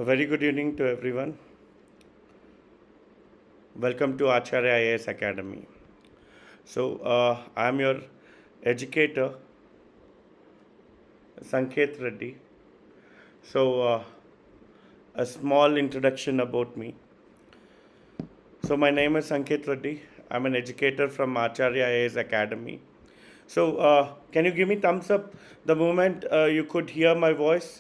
A very good evening to everyone. Welcome to Acharya IAS Academy. I am your educator, Sanket Reddy. So, a small introduction about me. So, my name is Sanket Reddy. I'm an educator from Acharya IAS Academy. So, can you give me thumbs up the moment you could hear my voice?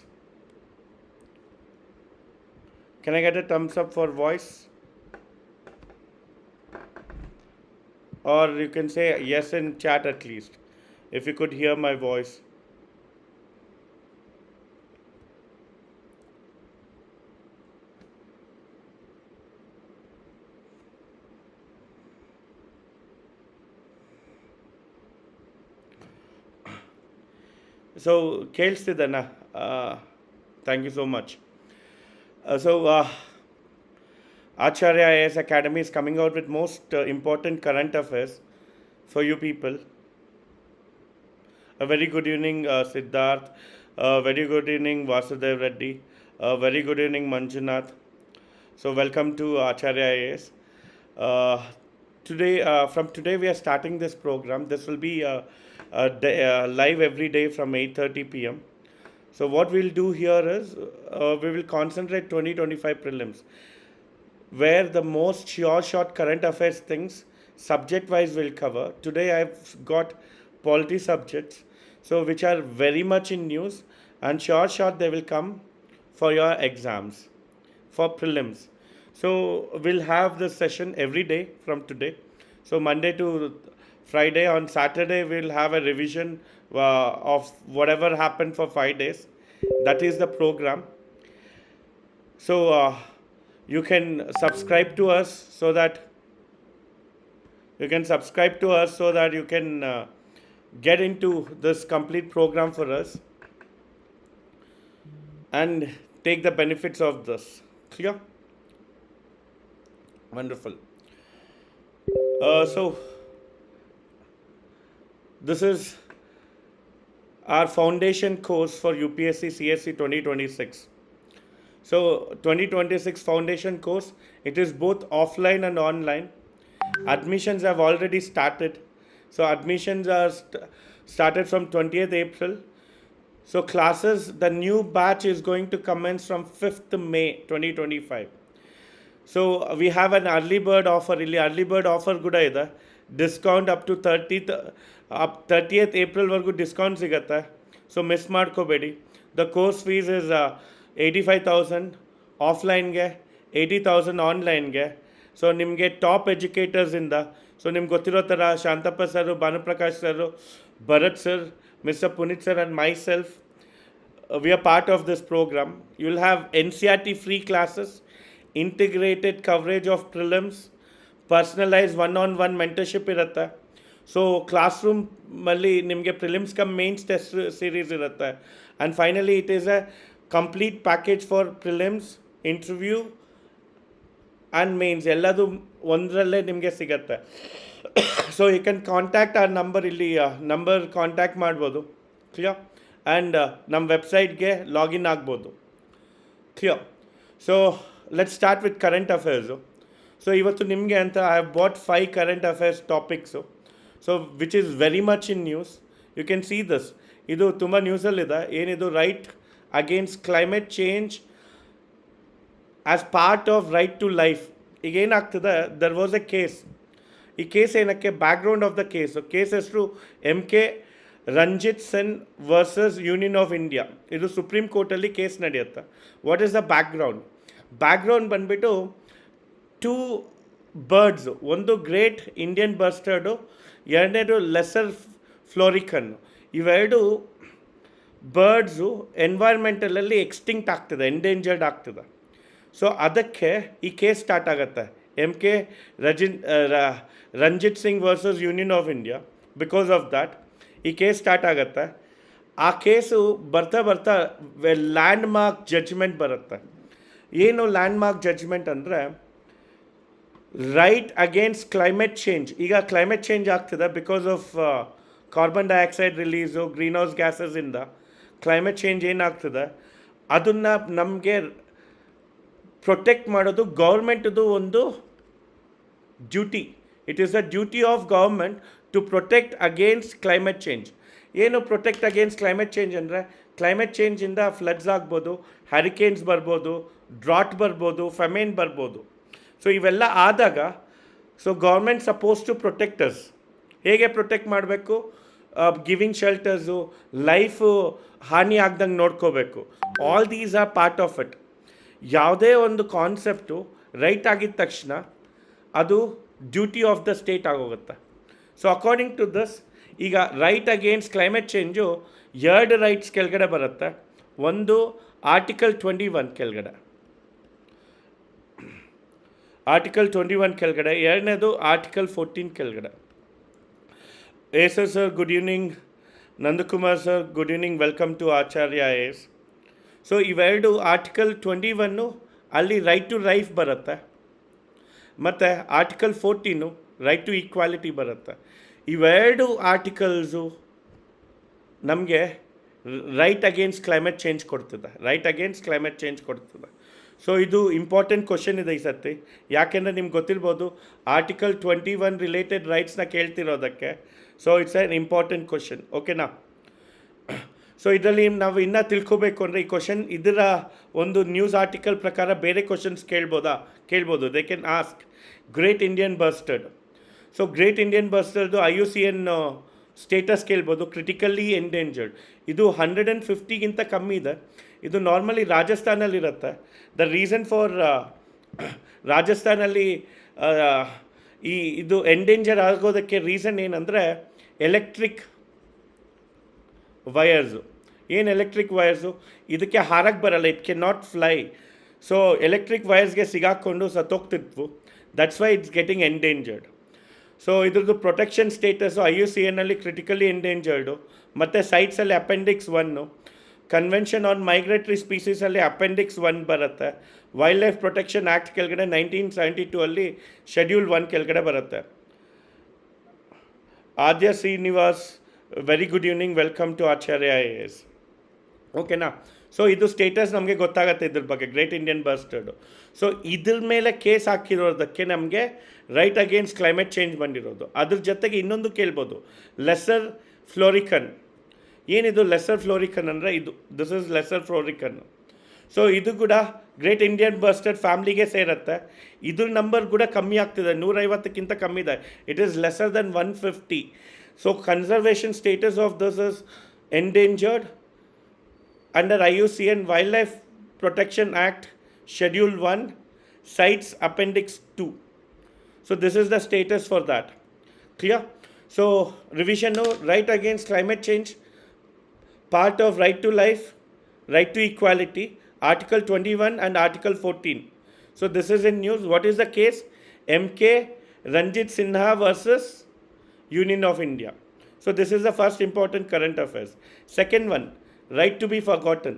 Can I get a thumbs up for voice? Or you can say yes in chat at least, if you could hear my voice. So, ಕೇಳಿಸ್ತಿದೆನಾ? Thank you so much. Acharya IAS Academy is coming out with most important current affairs for you people. A very good evening, Siddharth. Very good evening, Vasudev Reddy. Very good evening, Manjunath. So, welcome to Acharya IAS. From today, we are starting this program. This will be live every day from 8:30 p.m. So, what we'll do here is we will concentrate 2025 prelims, where the most short current affairs things subject wise will cover. Today I've got polity subjects, so which are very much in news, and short they will come for your exams, for prelims. So we'll have this session every day from today. So Monday to Friday. On Saturday we'll have a revision of whatever happened for 5 days. That is the program. So you can subscribe to us so that you can get into this complete program for us and take the benefits of this. Clear? Wonderful. So this is our foundation course for UPSC CSC 2026. So 2026 foundation course, it is both offline and online. Admissions have already started. So admissions are started from 20th April. So classes, the new batch is going to commence from 5th May 2025. So we have an early bird offer. Really early bird offer good ಇದೆ. Discount up to 30th April ವರೆಗೂ discount ಸಿಗುತ್ತೆ. So miss ಮಾಡ್ಕೋಬೇಡಿ. The course fees is 85,000 ಆಫ್ಲೈನ್ಗೆ, 80,000 ಆನ್ಲೈನ್ಗೆ. So ನಿಮಗೆ top ಎಜುಕೇಟರ್ಸಿಂದ, so ನಿಮ್ಗೆ ಗೊತ್ತಿರೋ ಥರ Shantappa sir, Bhanuprakash sir, Bharat sir, mister Puneet sir and myself, we are part of this program. You will have NCRT free classes, integrated coverage of prelims, personalized one-on-one mentorship ಇರುತ್ತೆ. So class ರೂಮಲ್ಲಿ ನಿಮಗೆ prelims cum mains test series ಇರುತ್ತೆ. And finally it is a complete package for prelims, interview and mains ಎಲ್ಲದು ಒಂದರಲ್ಲೇ ನಿಮಗೆ ಸಿಗತ್ತೆ. So you can contact our number, ಇಲ್ಲಿ number contact ಮಾಡ್ಬೋದು. ಕ್ಲಿಯರ್? ಆ್ಯಂಡ್ ನಮ್ಮ ವೆಬ್ಸೈಟ್ಗೆ ಲಾಗಿನ್ ಆಗ್ಬೋದು. Clear? So let's start with current affairs. So ಇವತ್ತು ನಿಮಗೆ ಅಂತ I have brought 5 current affairs topics. So which is very much in news. You can see this. ಇದು ತುಂಬ ನ್ಯೂಸಲ್ಲಿದೆ. ಏನಿದು? Right against climate change as part of right to life. ಈಗ ಏನಾಗ್ತದೆ, there was a case. ಈ case ಏನಕ್ಕೆ? Background of the case. Case ಹೆಸರು MK Ranjit Sen versus union of India. ಇದು ಸುಪ್ರೀಂ ಕೋರ್ಟಲ್ಲಿ ಕೇಸ್ ನಡೆಯುತ್ತೆ. ವಾಟ್ ಈಸ್ ದ ಬ್ಯಾಕ್ಗ್ರೌಂಡ್ ಬಂದುಬಿಟ್ಟು 2 birds. ಒಂದು ಗ್ರೇಟ್ ಇಂಡಿಯನ್ ಬಸ್ಟರ್ಡು, ಎರಡನೇದು ಲೆಸರ್ ಫ್ಲೋರಿಕನ್ನು. ಇವೆರಡು ಬರ್ಡ್ಸು ಎನ್ವೈರ್ಮೆಂಟಲಲ್ಲಿ ಎಕ್ಸ್ಟಿಂಕ್ಟ್ ಆಗ್ತದೆ, ಎಂಡೇಂಜರ್ಡ್ ಆಗ್ತದೆ. ಸೊ ಅದಕ್ಕೆ ಈ ಕೇಸ್ ಸ್ಟಾರ್ಟ್ ಆಗುತ್ತೆ. MK Ranjit Singh versus union of India. Because of that ಈ ಕೇಸ್ ಸ್ಟಾರ್ಟ್ ಆಗುತ್ತೆ. ಆ ಕೇಸು ಬರ್ತಾ ಲ್ಯಾಂಡ್ ಮಾರ್ಕ್ ಜಡ್ಜ್ಮೆಂಟ್ ಬರುತ್ತೆ. ಏನು ಲ್ಯಾಂಡ್ ಮಾರ್ಕ್ ಜಡ್ಜ್ಮೆಂಟ್ ಅಂದರೆ, ರೈಟ್ ಅಗೇನ್ಸ್ಟ್ ಕ್ಲೈಮೇಟ್ ಚೇಂಜ್. ಈಗ ಕ್ಲೈಮೇಟ್ ಚೇಂಜ್ ಆಗ್ತದೆ because of carbon dioxide release, greenhouse ಗ್ಯಾಸಸ್ಸಿಂದ ಕ್ಲೈಮೇಟ್ ಚೇಂಜ್ ಏನಾಗ್ತದೆ ಅದನ್ನು ನಮಗೆ ಪ್ರೊಟೆಕ್ಟ್ ಮಾಡೋದು ಗೌರ್ಮೆಂಟ್ದು ಒಂದು duty. It is a duty of government to protect against climate change. ಏನು ಪ್ರೊಟೆಕ್ಟ್ ಅಗೇನ್ಸ್ಟ್ ಕ್ಲೈಮೇಟ್ ಚೇಂಜ್ ಅಂದರೆ, ಕ್ಲೈಮೇಟ್ ಚೇಂಜಿಂದ ಫ್ಲಡ್ಸ್ ಆಗ್ಬೋದು, ಹರಿಕೇನ್ಸ್ ಬರ್ಬೋದು, ಡ್ರಾಟ್ ಬರ್ಬೋದು, ಫೆಮೇನ್ ಬರ್ಬೋದು. ಸೊ ಇವೆಲ್ಲ ಆದಾಗ ಗೌರ್ಮೆಂಟ್ ಸಪೋಸ್ ಟು ಪ್ರೊಟೆಕ್ಟರ್ಸ್. ಹೇಗೆ ಪ್ರೊಟೆಕ್ಟ್ ಮಾಡಬೇಕು? ಗಿವಿಂಗ್ ಶೆಲ್ಟರ್ಸು, ಲೈಫು ಹಾನಿ ಆಗ್ದಂಗೆ ನೋಡ್ಕೋಬೇಕು. All these are part of it. ಯಾವುದೇ ಒಂದು ಕಾನ್ಸೆಪ್ಟು ರೈಟ್ ಆಗಿದ ತಕ್ಷಣ ಅದು ಡ್ಯೂಟಿ ಆಫ್ ದ ಸ್ಟೇಟ್ ಆಗೋಗುತ್ತೆ. ಸೊ ಅಕಾರ್ಡಿಂಗ್ ಟು ದಿಸ್, ಈಗ right against climate change 2 rights ಕೆಳಗಡೆ ಬರುತ್ತೆ. ಒಂದು ಆರ್ಟಿಕಲ್ 21 ಕೆಳಗಡೆ, ಆರ್ಟಿಕಲ್ 21 ಕೆಳಗಡೆ. ಎರಡನೇದು ಆರ್ಟಿಕಲ್ 14 ಕೆಳಗಡೆ. Yes sir, good evening. Nandakumar sir, good evening, welcome to Acharya S. So ಇವೆರಡು ಆರ್ಟಿಕಲ್ 21 ಅಲ್ಲಿ ರೈಟ್ ಟು ಲೈಫ್ ಬರುತ್ತೆ, ಮತ್ತು ಆರ್ಟಿಕಲ್ 14 ರೈಟ್ ಟು ಈಕ್ವಾಲಿಟಿ ಬರುತ್ತೆ. ಇವೆರಡು ಆರ್ಟಿಕಲ್ಸು ನಮಗೆ ರೈಟ್ ಅಗೇನ್ಸ್ಟ್ ಕ್ಲೈಮೇಟ್ ಚೇಂಜ್ ಕೊಡ್ತದೆ, ರೈಟ್ ಅಗೇನ್ಸ್ಟ್ ಕ್ಲೈಮೇಟ್ ಚೇಂಜ್ ಕೊಡ್ತದೆ. ಸೊ ಇದು ಇಂಪಾರ್ಟೆಂಟ್ ಕ್ವಶನ್ ಇದೆ ಈ ಸರ್ತಿ. ಯಾಕೆಂದರೆ ನಿಮ್ಗೆ ಗೊತ್ತಿರ್ಬೋದು, ಆರ್ಟಿಕಲ್ 21 ರಿಲೇಟೆಡ್ ರೈಟ್ಸ್ನ ಕೇಳ್ತಿರೋದಕ್ಕೆ. So it's an important question, ಓಕೆನಾ? ಸೊ ಇದರಲ್ಲಿ ನಾವು ಇನ್ನೂ ತಿಳ್ಕೊಬೇಕು ಅಂದರೆ ಈ ಕ್ವಶನ್, ಇದರ ಒಂದು ನ್ಯೂಸ್ ಆರ್ಟಿಕಲ್ ಪ್ರಕಾರ ಬೇರೆ ಕ್ವಶನ್ಸ್ ಕೇಳ್ಬೋದು. They can ask great Indian bustard. So great Indian ಬರ್ಸ್ಟರ್ದು IUCN ಸ್ಟೇಟಸ್ ಕೇಳ್ಬೋದು. ಕ್ರಿಟಿಕಲಿ ಎಂಡೇಂಜರ್ಡ್, ಇದು 150ಗಿಂತ ಕಮ್ಮಿ ಇದೆ. ಇದು ನಾರ್ಮಲಿ ರಾಜಸ್ಥಾನಲ್ಲಿರುತ್ತೆ. ದ ರೀಸನ್ ಫಾರ್ ರಾಜಸ್ಥಾನಲ್ಲಿ ಇದು ಎಂಡೇಂಜರ್ ಆಗೋದಕ್ಕೆ ರೀಸನ್ ಏನಂದರೆ ಎಲೆಕ್ಟ್ರಿಕ್ ವಯರ್ಸು. ಏನು ಎಲೆಕ್ಟ್ರಿಕ್ ವಯರ್ಸು? ಇದಕ್ಕೆ ಹಾರಕ್ಕೆ ಬರಲ್ಲ, it can not fly. So electric ವಯರ್ಸ್ಗೆ ಸಿಗಾಕ್ಕೊಂಡು ಸತ್ತೋಗ್ತಿದ್ವು. That's why it's getting endangered. So ಇದ್ರದ್ದು ಪ್ರೊಟೆಕ್ಷನ್ ಸ್ಟೇಟಸ್ಸು IUCNಲ್ಲಿ ಕ್ರಿಟಿಕಲಿ ಎಂಡೇಂಜರ್ಡು, ಮತ್ತು ಸೈಟ್ಸಲ್ಲಿ appendix 1, convention on migratory ಸ್ಪೀಸೀಸಲ್ಲಿ appendix 1 ಬರುತ್ತೆ. ವೈಲ್ಡ್ ಲೈಫ್ ಪ್ರೊಟೆಕ್ಷನ್ ಆ್ಯಕ್ಟ್ ಕೆಳಗಡೆ 1972 ಅಲ್ಲಿ ಶೆಡ್ಯೂಲ್ 1 ಕೆಳಗಡೆ ಬರುತ್ತೆ. Adya Srinivas, very good evening, welcome to Acharya S. ಓಕೆನಾ? ಸೊ ಇದು ಸ್ಟೇಟಸ್ ನಮಗೆ ಗೊತ್ತಾಗುತ್ತೆ ಇದ್ರ ಬಗ್ಗೆ, ಗ್ರೇಟ್ ಇಂಡಿಯನ್ ಬರ್ಸ್ಟರ್ಡು. ಸೊ ಇದ್ರ ಮೇಲೆ ಕೇಸ್ ಹಾಕಿರೋದಕ್ಕೆ ನಮಗೆ ರೈಟ್ ಅಗೇನ್ಸ್ಟ್ ಕ್ಲೈಮೇಟ್ ಚೇಂಜ್ ಬಂದಿರೋದು. ಅದ್ರ ಜೊತೆಗೆ ಇನ್ನೊಂದು ಕೇಳ್ಬೋದು, ಲೆಸರ್ ಫ್ಲೋರಿಕನ್. ಏನಿದು ಲೆಸರ್ ಫ್ಲೋರಿಕನ್ ಅಂದರೆ ದಿಸ್ ಇಸ್ ಲೆಸರ್ ಫ್ಲೋರಿಕನ್. ಸೊ ಇದು ಕೂಡ ಗ್ರೇಟ್ ಇಂಡಿಯನ್ ಬರ್ಸ್ಟರ್ಡ್ ಫ್ಯಾಮ್ಲಿಗೆ ಸೇರುತ್ತೆ. ಇದ್ರ ನಂಬರ್ ಕೂಡ ಕಮ್ಮಿ ಆಗ್ತಿದೆ, 150ಕ್ಕಿಂತ ಕಮ್ಮಿ ಇದೆ. It is lesser then 150. So conservation status of this is endangered under IUCN Wildlife Protection Act Schedule 1 Sites Appendix 2. So this is the status for that. Clear? So revision now, right against climate change, part of right to life, right to equality, Article 21 and Article 14. So this is in news. What is the case? MK Ranjit Sinha versus Union of India. So this is the first important current affairs. Second one, right to be forgotten.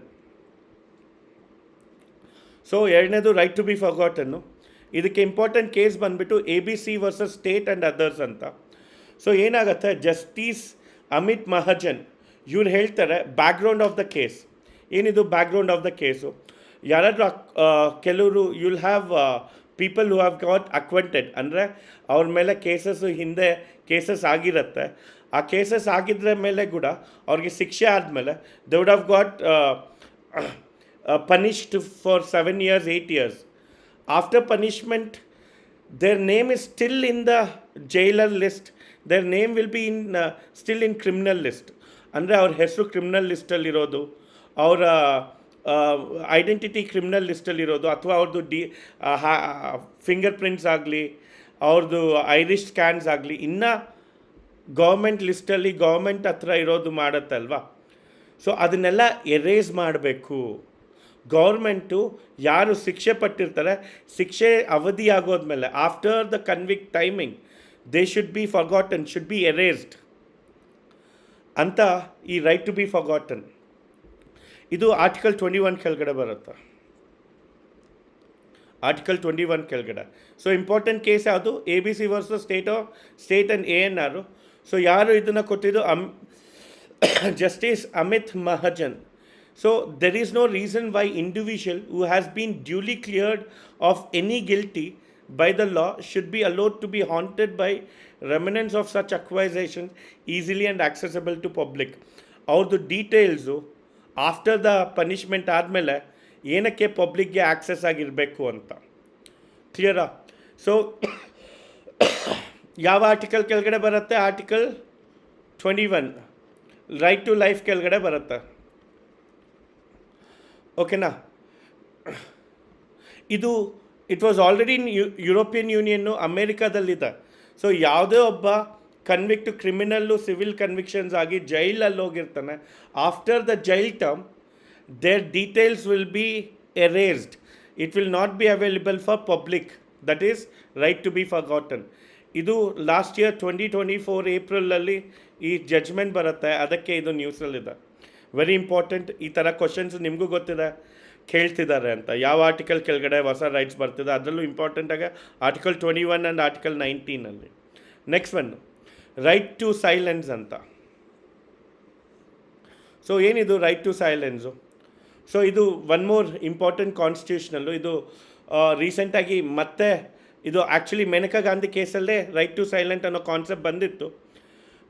So ಎರಡನೇದು right to be forgotten. ಇದಕ್ಕೆ important case ಬಂದುಬಿಟ್ಟು ABC versus state and others ಅಂತ. So ಏನಾಗುತ್ತೆ, justice Amit Mahajan ಇವ್ರು ಹೇಳ್ತಾರೆ background of the case. ಏನಿದು background of the case? ಯಾರಾದರೂ ಕೆಲವರು you'll have people who have got acquainted, ಅಂದರೆ ಅವ್ರ ಮೇಲೆ ಕೇಸಸ್ಸು ಹಿಂದೆ ಕೇಸಸ್ ಆಗಿರುತ್ತೆ. ಆ ಕೇಸಸ್ ಆಗಿದ್ರ ಮೇಲೆ ಕೂಡ ಅವ್ರಿಗೆ ಶಿಕ್ಷೆ ಆದಮೇಲೆ they would have got punished for 7 years, 8 years. After punishment there name is still in the jailer list, there name will be still in criminal list. ಅಂದರೆ ಅವ್ರ ಹೆಸರು ಕ್ರಿಮಿನಲ್ ಲಿಸ್ಟಲ್ಲಿರೋದು, ಅವರ ಐಡೆಂಟಿಟಿ ಕ್ರಿಮಿನಲ್ ಲಿಸ್ಟಲ್ಲಿರೋದು, ಅಥವಾ ಅವ್ರದ್ದು ಫಿಂಗರ್ ಪ್ರಿಂಟ್ಸ್ ಆಗಲಿ, ಅವ್ರದ್ದು Irish scans ಆಗಲಿ ಇನ್ನೂ ಗೌರ್ಮೆಂಟ್ ಲಿಸ್ಟಲ್ಲಿ ಗೌರ್ಮೆಂಟ್ ಹತ್ರ ಇರೋದು ಮಾಡುತ್ತಲ್ವ. ಸೊ ಅದನ್ನೆಲ್ಲ ಎರೇಸ್ ಮಾಡಬೇಕು. ಗೌರ್ಮೆಂಟು ಯಾರು ಶಿಕ್ಷೆ ಪಟ್ಟಿರ್ತಾರೆ, ಶಿಕ್ಷೆ ಅವಧಿ ಆಗೋದ್ಮೇಲೆ after the convict timing they should be forgotten, should be erased ಅಂತ ಈ ರೈಟ್ ಟು ಬಿ ಫರ್ಗಾಟನ್ ಇದು ಆರ್ಟಿಕಲ್ 21 ಕೆಳಗಡೆ ಬರುತ್ತೆ. ಆರ್ಟಿಕಲ್ 21 ಕೆಳಗಡೆ. ಸೊ ಇಂಪಾರ್ಟೆಂಟ್ ಕೇಸ್ ಯಾವುದು? ABC versus state and ANR. So ಯಾರು ಇದನ್ನು ಕೊಟ್ಟಿದ್ದು? Justice Amit Mahajan. So there is no reason why individual who has been duly cleared of any guilty by the law should be allowed to be haunted by remnants of such accusations easily and accessible to public. ಅವ್ರದ್ದು details after the punishment ಆದಮೇಲೆ ಏನಕ್ಕೆ ಪಬ್ಲಿಕ್ಗೆ access ಆಗಿರಬೇಕು ಅಂತ. ಕ್ಲಿಯರಾ? So ಯಾವ article ಕೆಳಗಡೆ ಬರುತ್ತೆ? Article 21 right to life ಕೆಳಗಡೆ ಬರುತ್ತೆ. ಓಕೆನಾ? ಇದು it was already in European union, ಅಮೇರಿಕಾದಲ್ಲಿದೆ. ಸೊ ಯಾವುದೇ ಒಬ್ಬ ಕನ್ವಿಕ್ಟ್ ಕ್ರಿಮಿನಲ್ಲು ಸಿವಿಲ್ ಕನ್ವಿಕ್ಷನ್ಸ್ ಆಗಿ ಜೈಲಲ್ಲಿ ಹೋಗಿರ್ತಾನೆ, after the jail term their details will be erased. It will not be available for public. That is right to be forgotten. ಇದು last year 2024 ಏಪ್ರಿಲಲ್ಲಿ ಈ judgement ಬರುತ್ತೆ. ಅದಕ್ಕೆ ಇದು ನ್ಯೂಸಲ್ಲಿದೆ. Very important. ಈ ಥರ ಕ್ವಶನ್ಸ್ ನಿಮಗೂ ಗೊತ್ತಿದೆ, ಕೇಳ್ತಿದ್ದಾರೆ ಅಂತ. ಯಾವ ಆರ್ಟಿಕಲ್ ಕೆಳಗಡೆ ಹೊಸ ರೈಟ್ಸ್ ಬರ್ತಿದೆ, ಅದರಲ್ಲೂ ಇಂಪಾರ್ಟೆಂಟಾಗಿ article 21 and article 19 next one right to silence ಅಂತ. ಸೊ ಏನಿದು ರೈಟ್ ಟು ಸೈಲೆನ್ಸು? ಸೊ ಇದು ಒನ್ ಮೋರ್ ಇಂಪಾರ್ಟೆಂಟ್ ಕಾನ್ಸ್ಟಿಟ್ಯೂಷನಲ್ಲು. ಇದು ರೀಸೆಂಟಾಗಿ ಮತ್ತೆ ಇದು ಆ್ಯಕ್ಚುಲಿ ಮೇನಕಾ ಗಾಂಧಿ ಕೇಸಲ್ಲೇ ರೈಟ್ ಟು ಸೈಲೆಂಟ್ ಅನ್ನೋ ಕಾನ್ಸೆಪ್ಟ್ ಬಂದಿತ್ತು,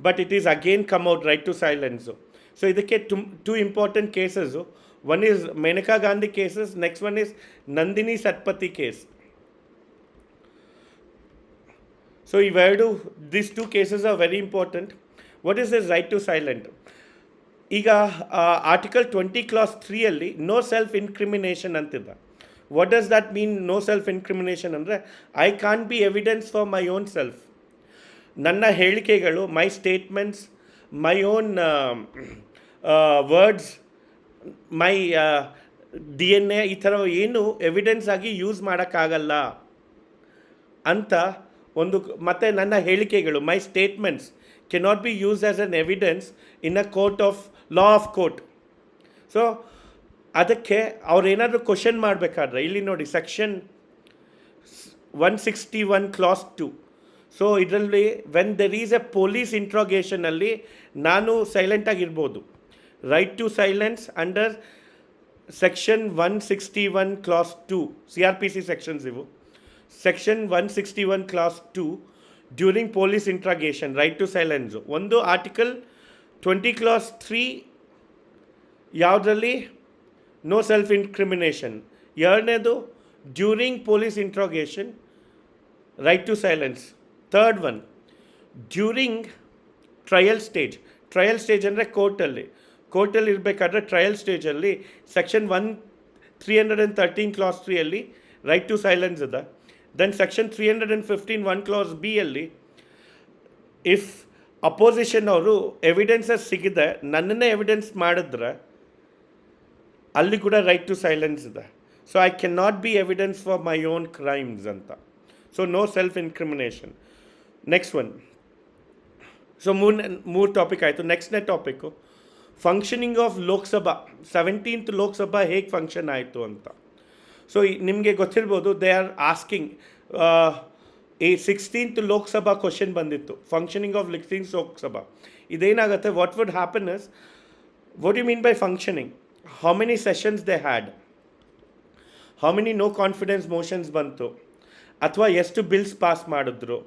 but it is again come out right to silence. So ಇದಕ್ಕೆ two important cases. One is Maneka Gandhi cases, next one is Nandini Satpathy case. So ಇವೆರಡು, these two cases are very important. What is this right to silent? ಈಗ article 20 clause 3 no self incrimination ಅಂತಿದೆ. What does that mean no self incrimination ಅಂದರೆ I can't be evidence for my own self. ನನ್ನ ಹೇಳಿಕೆಗಳು, my statements, my own words, my DNA ಈ ಥರ ಏನು evidence ಆಗಿ use ಮಾಡೋಕ್ಕಾಗಲ್ಲ ಅಂತ ಒಂದು. ಮತ್ತು ನನ್ನ ಹೇಳಿಕೆಗಳು, my statements cannot be use as an evidence in a court of law of court. So ಅದಕ್ಕೆ ಅವ್ರೇನಾದರೂ ಕ್ವಶನ್ ಮಾಡಬೇಕಾದ್ರೆ ಇಲ್ಲಿ ನೋಡಿ ಸೆಕ್ಷನ್ 161 ಕ್ಲಾಸ್ 2. ಸೊ ಇದರಲ್ಲಿ when there is a police ಇಂಟ್ರೋಗೇಷನಲ್ಲಿ ನಾನು ಸೈಲೆಂಟಾಗಿರ್ಬೋದು. Right to silence under section 161 clause 2 CRPC sections ಇವು. Section 161 clause 2 during police interrogation right to silence. ಒಂದು ಆರ್ಟಿಕಲ್ 20 ಕ್ಲಾಸ್ 3 ಯಾವುದರಲ್ಲಿ ನೋ ಸೆಲ್ಫ್ ಇನ್ಕ್ರಿಮಿನೇಷನ್. ಎರಡನೇದು during police interrogation right to silence. Third one during trial stage. Trial stage ಅಂದರೆ ಕೋರ್ಟಲ್ಲಿ ಇರಬೇಕಾದ್ರೆ trial ಸ್ಟೇಜಲ್ಲಿ section 313 clause 3 right to silence ಇದೆ. Then section 315 1 clause B if opposition ಅವರು evidences ಸಿಗಿದೆ ನನ್ನನ್ನೇ ಎವಿಡೆನ್ಸ್ ಮಾಡಿದ್ರೆ ಅಲ್ಲಿ ಕೂಡ ರೈಟ್ ಟು ಸೈಲೆನ್ಸ್ ಇದೆ. So I can not be evidence for my own crimes ಅಂತ. So no self incrimination. Next one. So ಮೂರು ಟಾಪಿಕ್ ಆಯಿತು. ನೆಕ್ಸ್ಟ್ನೇ topic functioning of Lok Sabha. 17th Lok Sabha ಹೇಗೆ ಫಂಕ್ಷನ್ ಆಯಿತು ಅಂತ. ಸೊ ನಿಮಗೆ ಗೊತ್ತಿರ್ಬೋದು, ದೇ ಆರ್ ಆಸ್ಕಿಂಗ್ ಈ 16th ಲೋಕಸಭಾ ಕ್ವಶನ್ ಬಂದಿತ್ತು, ಫಂಕ್ಷನಿಂಗ್ ಆಫ್ 16th ಲೋಕಸಭಾ. ಇದೇನಾಗುತ್ತೆ, what would happen is, what you mean by functioning? How many sessions they had, how many no confidence motions ಬಂತು, ಅಥವಾ ಎಷ್ಟು ಬಿಲ್ಸ್ ಪಾಸ್ ಮಾಡಿದ್ರು,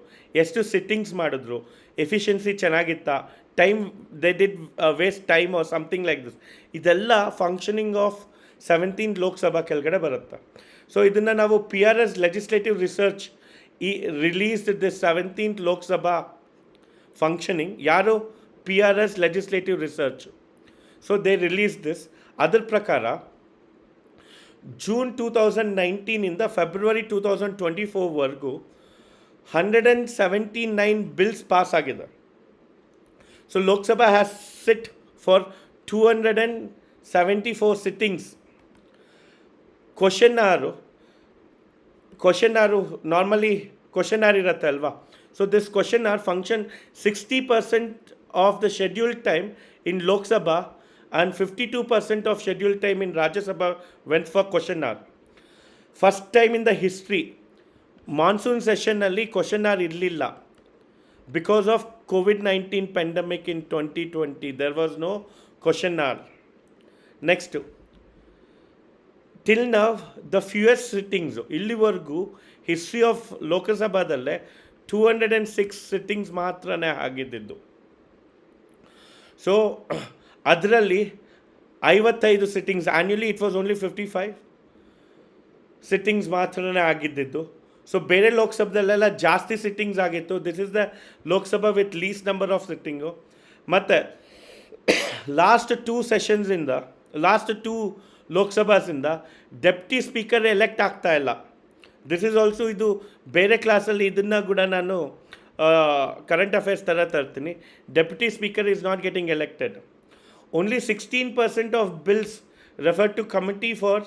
ಎಷ್ಟು ಸಿಟ್ಟಿಂಗ್ಸ್ ಮಾಡಿದ್ರು, ಎಫಿಷಿಯನ್ಸಿ ಚೆನ್ನಾಗಿತ್ತಾ, time they did waste time or something like this. ಇದೆಲ್ಲ functioning of 17th Lok Sabha ಕೆಳಗಡೆ ಬರುತ್ತೆ. ಸೊ ಇದನ್ನು ನಾವು PRS legislative research released this 17th Lok Sabha functioning. ಯಾರು? PRS legislative research. So they release this. ಅದರ ಪ್ರಕಾರ ಜೂನ್ 2019 ಫೆಬ್ರವರಿ 2024ವರೆಗೂ 179 ಬಿಲ್ಸ್ ಪಾಸ್ ಆಗಿದೆ. ಸೊ ಲೋಕಸಭಾ ಹ್ಯಾಸ್ ಸಿಟ್ ಫಾರ್ 274 sittings. Question hour normally question hour ಇರುತ್ತೆ ಅಲ್ವಾ. So this question hour function 60% of the scheduled time in Lok and 52% of scheduled time in Rajya Sabha went for question hour. First time in the history, monsoon session alli question hour irlilla. Because of COVID-19 pandemic in 2020, there was no question hour. Next till now the fewest sittings ಇಲ್ಲಿವರೆಗೂ history of ಲೋಕಸಭಾದಲ್ಲೇ 206 sittings ಮಾತ್ರನೇ ಆಗಿದ್ದಿದ್ದು. So ಅದರಲ್ಲಿ 55 sittings annually it was only 55 sittings ಮಾತ್ರನೇ ಆಗಿದ್ದಿದ್ದು. So ಬೇರೆ ಲೋಕಸಭೆದಲ್ಲೆಲ್ಲ ಜಾಸ್ತಿ sittings ಆಗಿತ್ತು. This is the Lok Sabha with least number of sitting. ಮತ್ತು ಲಾಸ್ಟ್ 2 ಸೆಷನ್ಸಿಂದ ಲಾಸ್ಟ್ 2 ಲೋಕಸಭಾಸಿಂದ ಡೆಪ್ಟಿ ಸ್ಪೀಕರ್ ಎಲೆಕ್ಟ್ ಆಗ್ತಾ ಇಲ್ಲ. ದಿಸ್ ಈಸ್ ಆಲ್ಸೋ ಇದು ಬೇರೆ ಕ್ಲಾಸಲ್ಲಿ ಇದನ್ನು ಕೂಡ ನಾನು ಕರೆಂಟ್ ಅಫೇರ್ಸ್ ಥರ ತರ್ತೀನಿ. Deputy speaker is not getting elected. Only 16% of bills refer to committee for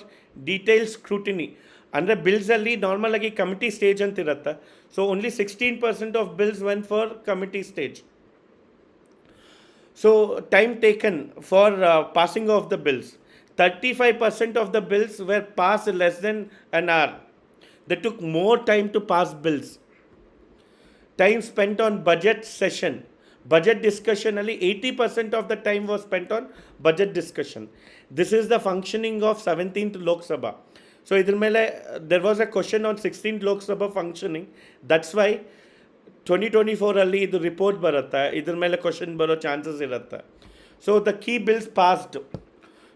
detail scrutiny. ಅಂದರೆ ಬಿಲ್ಸಲ್ಲಿ ನಾರ್ಮಲಾಗಿ ಕಮಿಟಿ ಸ್ಟೇಜ್ ಅಂತ ಇರುತ್ತೆ. So only 16% of bills when for committee stage. So time taken for passing of the bills, 35% of the bills were passed in less than an hour. They took more time to pass bills. Time spent on budget session. Budget discussion ali 80% of the time was spent on budget discussion. This is the functioning of 17th Lok Sabha. So idr mele there was a question on 16th Lok Sabha functioning. That's why 2024 ಅಲ್ಲಿ ಇದು report ಬರುತ್ತೆ. ಇದ್ರ ಮೇಲೆ question ಬರೋ chances ಇರುತ್ತೆ. So the key bills passed.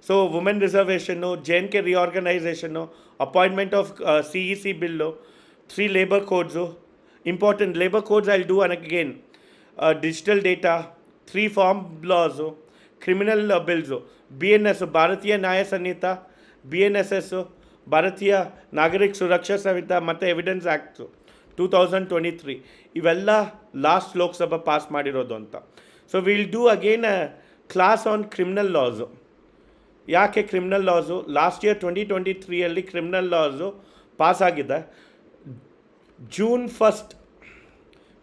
So women reservation, JNK reorganisation, appointment of CEC bill, 3 labour codes, important labour codes I will do again, digital data, 3 farm laws, criminal bills, BNS Bharatiya ನ್ಯಾಯ ಸಂಹಿತ, BNSS ಭಾರತೀಯ ನಾಗರಿಕ ಸುರಕ್ಷಾ ಸಂಹಿತ ಮತ್ತು evidence act 2023 ಇವೆಲ್ಲ last Lok Sabha pass ಮಾಡಿರೋದು ಅಂತ. So will do again a class on criminal laws. ಯಾಕೆ criminal laws? Last year 2023 criminal laws pass ಆಗಿದೆ. June 1st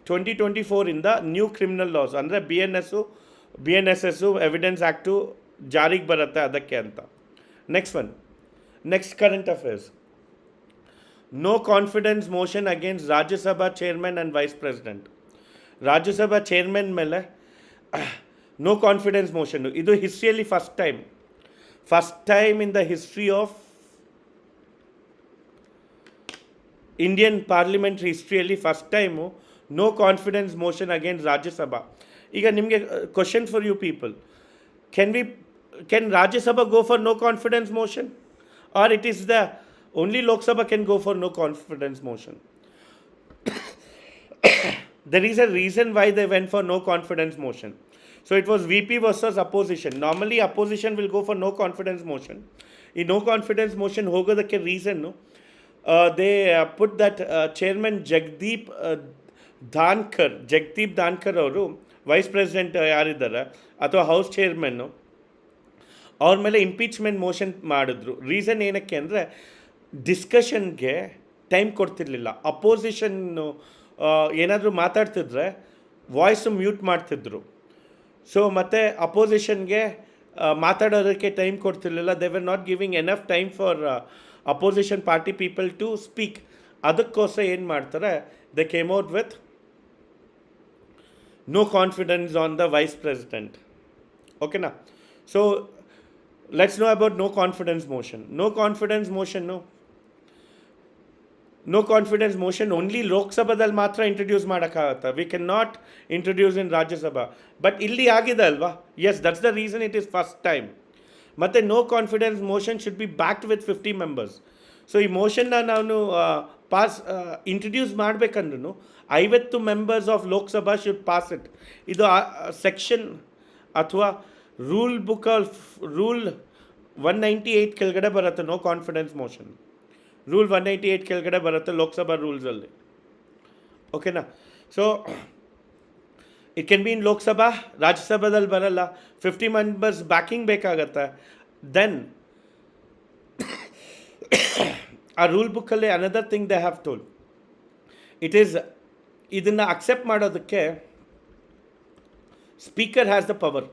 2024 new criminal laws ಅಂದರೆ BNSS ಎವಿಡೆನ್ಸ್ ಆ್ಯಕ್ಟು ಜಾರಿಗೆ ಬರುತ್ತೆ ಅದಕ್ಕೆ ಅಂತ. Next current affairs. No confidence motion against Rajya Sabha chairman and vice president. Rajya Sabha chairman ಮೇಲೆ no confidence motion. ಇದು ಹಿಸ್ಟ್ರಿಯಲ್ಲಿ first time in the history of Indian parliamentary ಹಿಸ್ಟ್ರಿಯಲ್ಲಿ first time no confidence motion against Rajya. Sabha ನಿಮಗೆ question for you people, can Rajya Sabha go for no confidence motion, or it is the only Lok Sabha can go for no confidence motion? There is a reason why they went for no confidence motion. So it was VP versus opposition. Normally opposition will go for no confidence motion. In no confidence motion ಹೋಗೋದಕ್ಕೆ reason they put that chairman Jagdeep Dhankar ಅವರು vice president ಯಾರಿದ್ದಾರೆ ಅಥವಾ house ಚೇರ್ಮನ್ನು, ಅವ್ರ ಮೇಲೆ impeachment motion ಮಾಡಿದ್ರು. Reason ಏನಕ್ಕೆ ಅಂದರೆ ಡಿಸ್ಕಷನ್ಗೆ time ಕೊಡ್ತಿರ್ಲಿಲ್ಲ. ಅಪೋಸಿಷನ್ನು ಏನಾದರೂ ಮಾತಾಡ್ತಿದ್ರೆ ವಾಯ್ಸು ಮ್ಯೂಟ್ ಮಾಡ್ತಿದ್ರು. ಸೊ ಮತ್ತು ಅಪೋಸಿಷನ್ಗೆ ಮಾತಾಡೋದಕ್ಕೆ ಟೈಮ್ ಕೊಡ್ತಿರ್ಲಿಲ್ಲ. They were not giving enough time for opposition party people to speak. ಅದಕ್ಕೋಸ್ಕರ ಏನು ಮಾಡ್ತಾರೆ, they came out with no confidence on the vice president. Okay na? So let's know about no confidence motion. No confidence motion only Lok Sabhadal matra introduce madakagata. We cannot introduce in Rajya Sabha. But illi agide alva? Yes, that's the reason it is first time. Matte no confidence motion should be backed with 50 members. So ಈ ಮೋಷನ್ನ ನಾನು introduce ಮಾಡಬೇಕಂದ್ರೂ 50 members of Lok Sabha should pass it. ಇದು section ಅಥವಾ rule book of rule 198 ಕೆಳಗಡೆ ಬರುತ್ತೆ. No confidence motion rule 198 ಕೆಳಗಡೆ ಬರುತ್ತೆ ಲೋಕಸಭಾ ರೂಲ್ಸಲ್ಲಿ. ಓಕೆನಾ? So it can be in Lok Sabha, ರಾಜ್ಯಸಭಾದಲ್ಲಿ ಬರಲ್ಲ. 50 ಮೆಂಬರ್ಸ್ ಬ್ಯಾಕಿಂಗ್ ಬೇಕಾಗತ್ತೆ. ದೆನ್ ಆ ರೂಲ್ ಬುಕ್ಕಲ್ಲಿ another thing they have told, it is ಇದನ್ನು ಅಕ್ಸೆಪ್ಟ್ ಮಾಡೋದಕ್ಕೆ speaker has the power.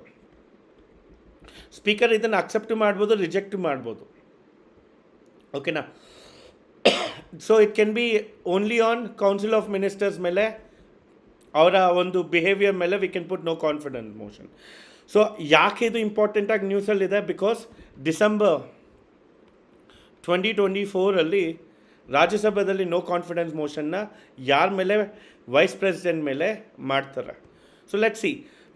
Speaker ಇದನ್ನು ಅಕ್ಸೆಪ್ಟ್ ಮಾಡ್ಬೋದು, ರಿಜೆಕ್ಟ್ ಮಾಡ್ಬೋದು. ಓಕೆನಾ? So it can be only on council of ministers ಮೇಲೆ, ಅವರ ಒಂದು ಬಿಹೇವಿಯರ್ ಮೇಲೆ we can put no confidence motion. So ಯಾಕೆ ಇದು ಇಂಪಾರ್ಟೆಂಟಾಗಿ ನ್ಯೂಸಲ್ಲಿದೆ? ಬಿಕಾಸ್ ಡಿಸೆಂಬರ್ 2024 ರಾಜ್ಯಸಭೆಯಲ್ಲಿ ನೋ ಕಾನ್ಫಿಡೆನ್ಸ್ ಮೋಷನ್ನ ಯಾರ ಮೇಲೆ ವೈಸ್ ಪ್ರೆಸಿಡೆಂಟ್ ಮೇಲೆ ಮಾಡ್ತಾರೆ. So let see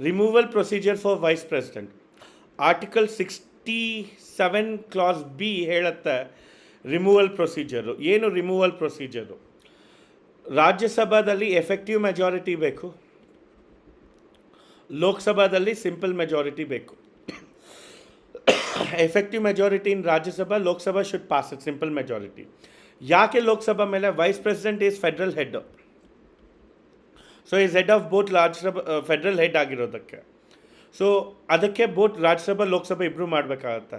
removal procedure for vice president. Article 67 clause B ಹೇಳುತ್ತೆ ರಿಮೂವಲ್ ಪ್ರೊಸೀಜರು. ಏನು ರಿಮೂವಲ್ ಪ್ರೊಸೀಜರು? ರಾಜ್ಯಸಭಾದಲ್ಲಿ ಎಫೆಕ್ಟಿವ್ ಮೆಜಾರಿಟಿ ಬೇಕು, ಲೋಕಸಭಾದಲ್ಲಿ ಸಿಂಪಲ್ ಮೆಜಾರಿಟಿ ಬೇಕು. Effective majority in Rajya Sabha, Lok Sabha should pass it simple majority. ಯಾಕೆ ಲೋಕಸಭಾ ಮೇಲೆ? Vice president is federal head, so is head of both Rajya Sabha federal head ಆಗಿರೋದಕ್ಕೆ. So ಅದಕ್ಕೆ ಬೋತ್ ರಾಜ್ಯಸಭಾ ಲೋಕಸಭಾ ಇಬ್ಬರು ಮಾಡಬೇಕಾಗತ್ತೆ.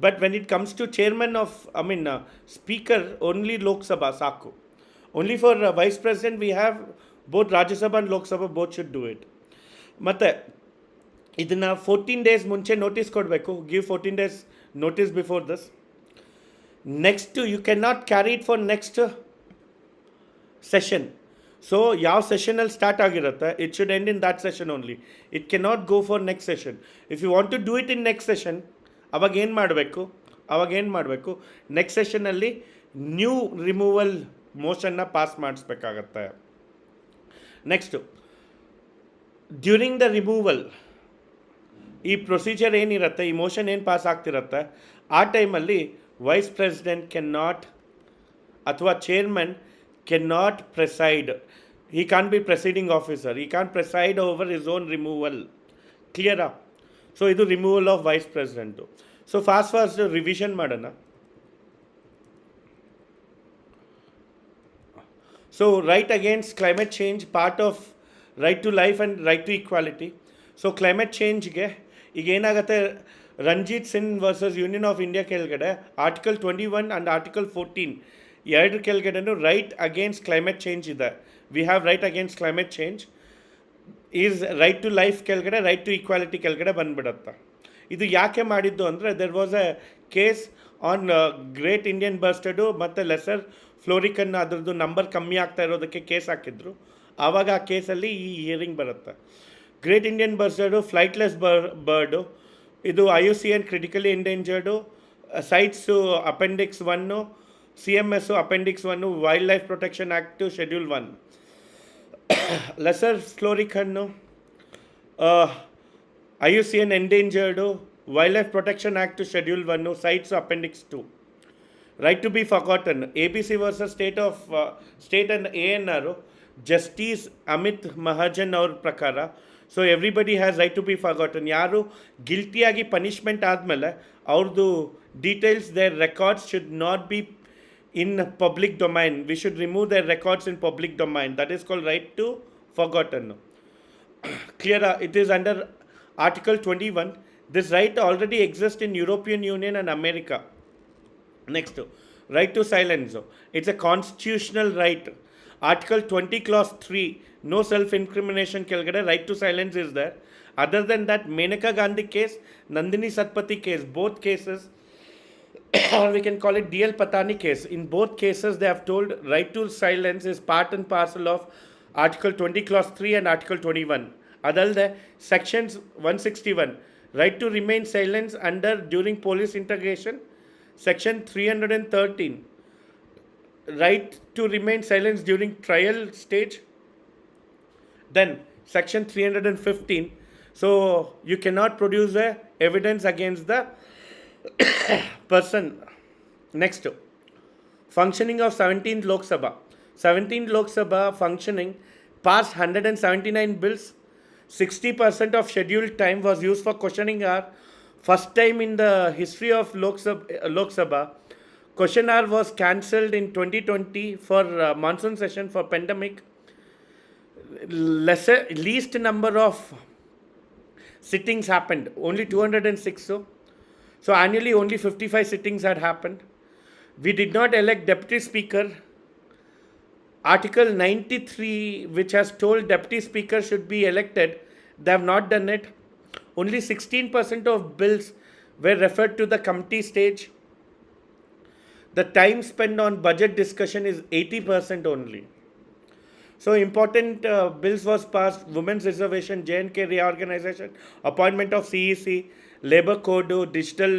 But when it comes to chairman of speaker, only Lok Sabha ಸಾಕು. Only for vice president we have both Rajya Sabha and Lok Sabha both should do it. ಮತ್ತು ಇದನ್ನು 14 days ಮುಂಚೆ notice ಕೊಡಬೇಕು. Give 14 days notice before this. Next you can not carry it for next session. So ಯಾವ ಸೆಷನಲ್ಲಿ start ಆಗಿರುತ್ತೆ, it should end in that session only. It can not go for next session. If you want to do it in next session, ಅವಾಗ ಏನು ಮಾಡಬೇಕು? Next ಸೆಷನಲ್ಲಿ new removal ಮೋಷನ್ನ pass ಮಾಡಿಸ್ಬೇಕಾಗತ್ತೆ. Next during the removal ಈ procedure ಏನಿರುತ್ತೆ, ಈ motion ಏನು ಪಾಸ್ ಆಗ್ತಿರುತ್ತೆ, ಆ ಟೈಮಲ್ಲಿ ವೈಸ್ ಪ್ರೆಸಿಡೆಂಟ್ ಕೆನ್ ನಾಟ್ ಅಥವಾ chairman can not preside. he can't be presiding officer, he can't preside over his own removal. Clear? So idu removal of vice president. So fast revision madana. So right against climate change, part of right to life and right to equality. So climate change ge ಈಗ ಏನಾಗುತ್ತೆ, Ranjit Singh versus union of India ಕೆಳಗಡೆ article 21 and article 14 ಎರಡು ಕೆಳಗಡೆನೂ right against climate change ಇದೆ. We have right against climate change is right to life ಕೆಳಗಡೆ right to equality ಕೆಳಗಡೆ ಬಂದುಬಿಡುತ್ತೆ. ಇದು ಯಾಕೆ ಮಾಡಿದ್ದು ಅಂದರೆ, there was a case on great Indian ಬರ್ಸ್ಟೆಡು ಮತ್ತು ಲೆಸರ್ ಫ್ಲೋರಿಕನ್, ಅದರದ್ದು ನಂಬರ್ ಕಮ್ಮಿ ಆಗ್ತಾ ಇರೋದಕ್ಕೆ ಕೇಸ್ ಹಾಕಿದ್ರು. ಆವಾಗ ಆ ಕೇಸಲ್ಲಿ ಈ ಹಿಯರಿಂಗ್ ಬರುತ್ತೆ. ಗ್ರೇಟ್ ಇಂಡಿಯನ್ ಬರ್ಸ್ಟೆಡು ಫ್ಲೈಟ್ಲೆಸ್ ಬರ್ಡು, ಇದು IUCN critically endangered, CITES appendix 1, CMS appendix 1, wildlife protection act schedule 1. Lesser florican IUCN endangered, wildlife protection act schedule 1, CITES appendix 2. Right to be forgotten, ABC versus state and ANR, justice Amit Mahajan ಅವ್ರ ಪ್ರಕಾರ. So everybody has right to be forgotten. ಯಾರು ಗಿಲ್ಟಿಯಾಗಿ punishment ಆದಮೇಲೆ ಅವ್ರದ್ದು details, their records should not B in public domain. We should remove their records in public domain. That is called right to forgotten. Clear? It is under Article 21. This right already exists in European Union and America. Next, right to silence. It's a constitutional right. Article 20 clause 3, no self-incrimination kelgade right to silence is there. Other than that, Menaka Gandhi case, Nandini Satpathy case, both cases, or we can call it DL Patani case. In both cases, they have told right to silence is part and parcel of Article 20 clause 3 and Article 21. Adalde sections 161, right to remain silent under during police interrogation. Section 313, right to remain silent during trial stage. Then section 315, so you cannot produce evidence against the person. Next, functioning of 17th Lok Sabha. 17th Lok Sabha functioning, passed 179 bills. 60% of scheduled time was used for questioning hour. First time in the history of Lok Sabha, question hour was cancelled in 2020 for monsoon session for pandemic. Least number of sittings happened, only 206. So annually only 55 sittings had happened. We did not elect deputy speaker. Article 93, which has told deputy speaker should be elected, they have not done it. Only 16% of bills were referred to the committee stage. The time spent on budget discussion is 80% only. So important bills was passed: women's reservation, J&K reorganization, appointment of CEC, labor code, digital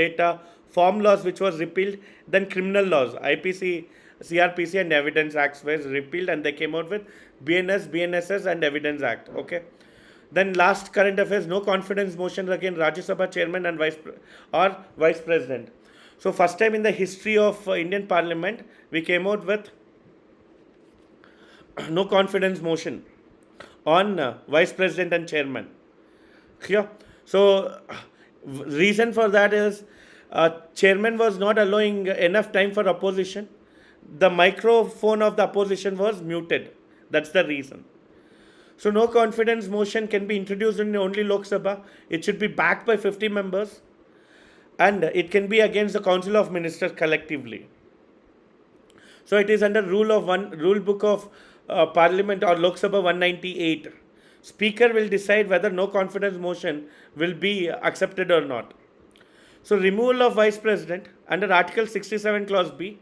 data, farm laws which was repealed, then criminal laws, IPC, CRPC and Evidence Acts was repealed, and they came out with BNS, BNSS and Evidence Act. Okay. Then last current affairs: no confidence motion against Rajya Sabha chairman and vice president. So first time in the history of Indian Parliament, we came out with no confidence motion on vice president and chairman. Clear? So reason for that is chairman was not allowing enough time for opposition. The microphone of the opposition was muted. That's the reason. So no confidence motion can be introduced in only Lok Sabha. It should be backed by 50 members, and it can be against the Council of Ministers collectively. So it is under rule book of Parliament or Lok Sabha 198. Speaker will decide whether no confidence motion will be accepted or not. So removal of vice president under Article 67 Clause B,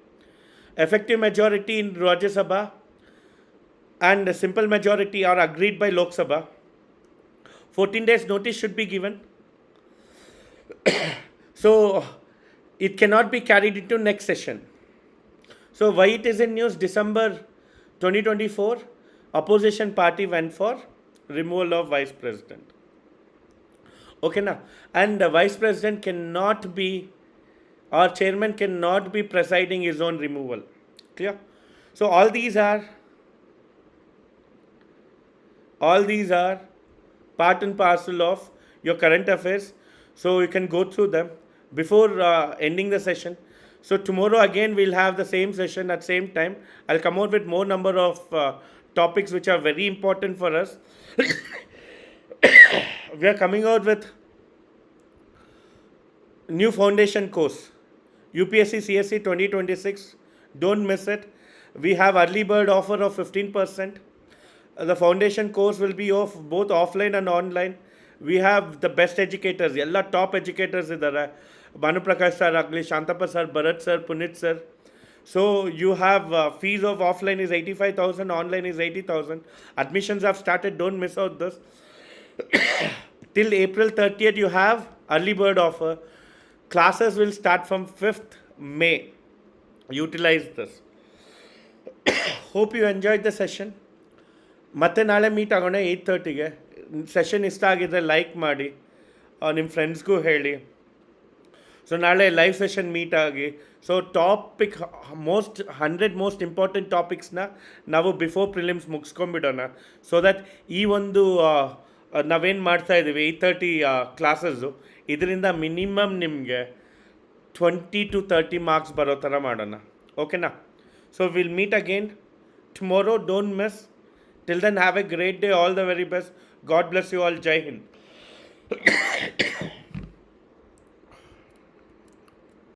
effective majority in Rajya Sabha and a simple majority are agreed by Lok Sabha. 14 days notice should be given. So it cannot be carried into next session. So why it is in news? December 2024, opposition party went for removal of vice president. Okay now, and the vice president cannot be, or chairman cannot be presiding his own removal. Clear? So all these are part and parcel of your current affairs. So you can go through them before ending the session. So tomorrow again we'll have the same session at same time. I'll come out with more number of topics which are very important for us. We are coming out with new foundation course, UPSC CSC 2026. Don't miss it. We have early bird offer of 15%. The foundation course will be of both offline and online. We have the best educators, all top educators idare. Banu Prakash sir, Agli, Shantapa sir, Bharat sir, Punit sir. So you have fees of offline is 85,000, online is 80,000. Admissions have started. Don't miss out this. Till April 30th, you have early bird offer. Classes will start from 5th May. Utilize this. Hope you enjoyed the session. ಮತ್ತೆ ನಾಳೆ meet ಆಗೋಣ 8:30ಗೆ. Session ಇಷ್ಟ ಆಗಿದ್ರೆ like ಮಾಡಿ, ನಿಮ್ಮ ಫ್ರೆಂಡ್ಸ್ಗೂ ಹೇಳಿ. So ನಾಳೆ live session meet ಆಗಿ. ಸೊ ಟಾಪಿಕ್ 100 ಮೋಸ್ಟ್ ಇಂಪಾರ್ಟೆಂಟ್ ಟಾಪಿಕ್ಸ್ನ ನಾವು ಬಿಫೋರ್ ಪ್ರಿಲಿಮ್ಸ್ ಮುಗಿಸ್ಕೊಂಬಿಡೋಣ. ಸೊ ದಟ್ ಈ ಒಂದು ನಾವೇನು ಮಾಡ್ತಾಯಿದ್ದೀವಿ 8:30 ಕ್ಲಾಸಸ್ಸು, ಇದರಿಂದ ಮಿನಿಮಮ್ ನಿಮಗೆ 20 to 30 ಮಾರ್ಕ್ಸ್ ಬರೋ ಥರ ಮಾಡೋಣ. ಓಕೆನಾ? So will meet again tomorrow. Don't miss. Till then, have a great day. All the very best. God bless you all. Jai Hind.